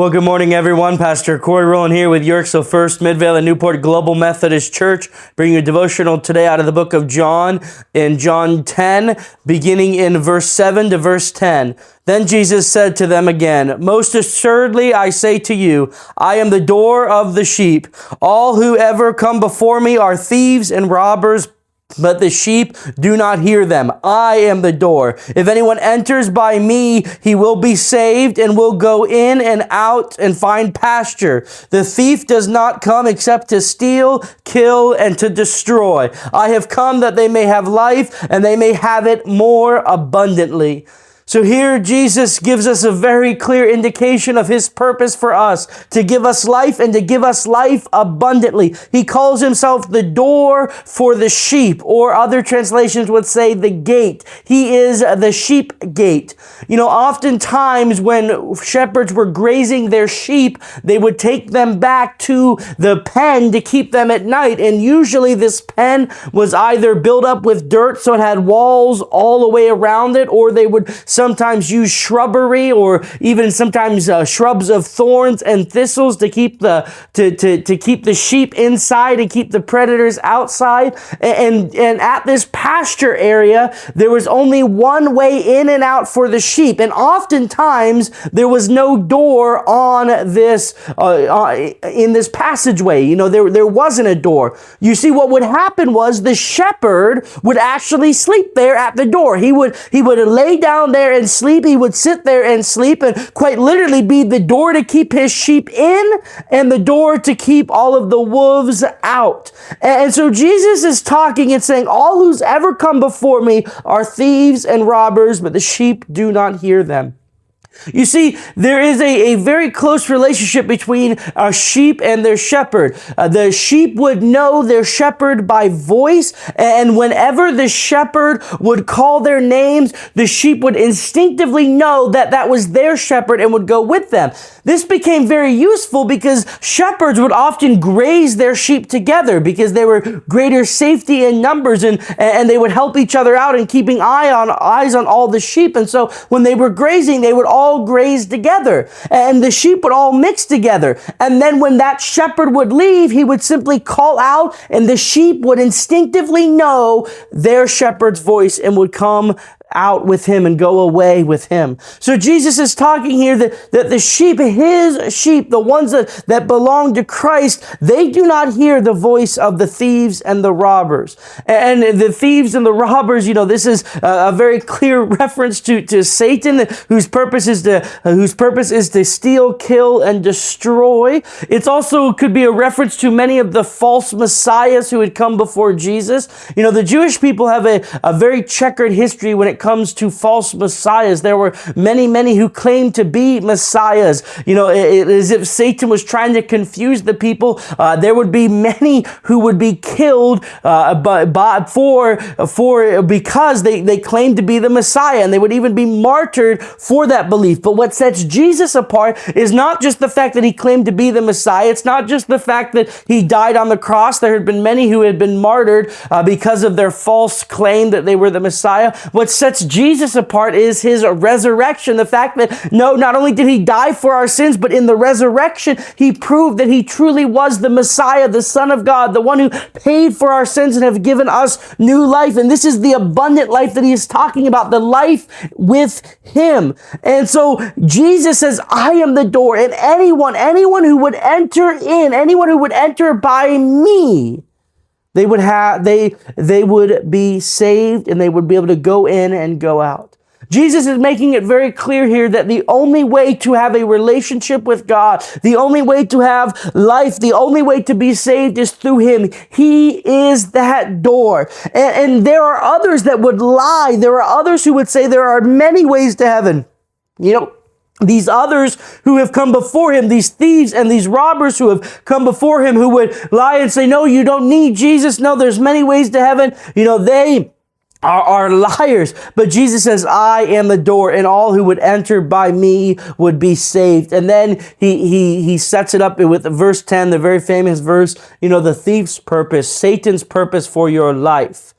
Well, good morning, everyone. Pastor Corey Rowland here with Yorksville First, Midvale, and Newport Global Methodist Church. Bring you a devotional today out of the book of John, in John 10, beginning in verse 7 to verse 10. Then Jesus said to them again, "Most assuredly I say to you, I am the door of the sheep. All who ever come before me are thieves and robbers, but the sheep do not hear them. I am the door. If anyone enters by me, he will be saved and will go in and out and find pasture. The thief does not come except to steal, kill, and to destroy. I have come that they may have life and they may have it more abundantly." So here Jesus gives us a very clear indication of his purpose for us, to give us life and to give us life abundantly. He calls himself the door for the sheep, or other translations would say the gate. He is the sheep gate. You know, oftentimes when shepherds were grazing their sheep, they would take them back to the pen to keep them at night. And usually this pen was either built up with dirt, so it had walls all the way around it, or they would sometimes use shrubbery, or even sometimes shrubs of thorns and thistles to keep to keep the sheep inside and keep the predators outside. And at this pasture area, there was only one way in and out for the sheep, and oftentimes there was no door on this in this passageway. You know, there wasn't a door. You see, what would happen was the shepherd would actually sleep there at the door. He would lay down there and sleep. He would sit there and sleep, and quite literally be the door to keep his sheep in and the door to keep all of the wolves out. And so Jesus is talking and saying, all who's ever come before me are thieves and robbers, but the sheep do not hear them. You see, there is a very close relationship between a sheep and their shepherd. The sheep would know their shepherd by voice, and whenever the shepherd would call their names, the sheep would instinctively know that that was their shepherd and would go with them. This became very useful because shepherds would often graze their sheep together because there were greater safety in numbers, and they would help each other out in keeping eyes on all the sheep. And so when they were grazing, they would all graze together, and the sheep would all mix together. And then when that shepherd would leave, he would simply call out, and the sheep would instinctively know their shepherd's voice and would come out with him and go away with him. So Jesus is talking here that the sheep, his sheep, the ones that belong to Christ, they do not hear the voice of the thieves and the robbers. And the thieves and the robbers, you know, this is a very clear reference to Satan, whose purpose is to steal, kill, and destroy. It's also could be a reference to many of the false messiahs who had come before Jesus. You know, the Jewish people have a very checkered history when it comes to false messiahs. There were many who claimed to be messiahs. You know, as if Satan was trying to confuse the people. There would be many who would be killed because they claimed to be the Messiah, and they would even be martyred for that belief. But what sets Jesus apart is not just the fact that he claimed to be the Messiah. It's not just the fact that he died on the cross. There had been many who had been martyred because of their false claim that they were the Messiah. What sets Jesus apart is his resurrection. The fact that not only did he die for our sins, but in the resurrection, he proved that he truly was the Messiah, the Son of God, the one who paid for our sins and have given us new life. And this is the abundant life that he is talking about, the life with him. And so Jesus says, I am the door, and anyone who would enter in, anyone who would enter by me, they would be saved, and they would be able to go in and go out. Jesus is making it very clear here that the only way to have a relationship with God, the only way to have life, the only way to be saved is through him. He is that door. And there are others that would lie. There are others who would say there are many ways to heaven. You know, these others who have come before him, these thieves and these robbers who have come before him, who would lie and say, no, you don't need Jesus. No, there's many ways to heaven. You know, they are liars. But Jesus says, I am the door, and all who would enter by me would be saved. And then he sets it up with verse 10, the very famous verse, you know, the thief's purpose, Satan's purpose for your life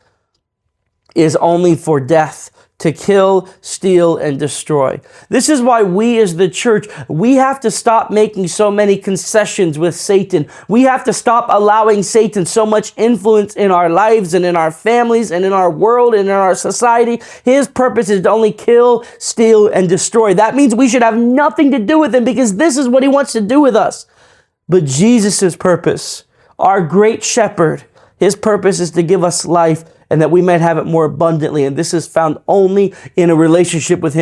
is only for death, to kill, steal, and destroy. This is why we as the church, we have to stop making so many concessions with Satan. We have to stop allowing Satan so much influence in our lives and in our families and in our world and in our society. His purpose is to only kill, steal, and destroy. That means we should have nothing to do with him because this is what he wants to do with us. But Jesus' purpose, our great shepherd, his purpose is to give us life and that we might have it more abundantly. And this is found only in a relationship with him.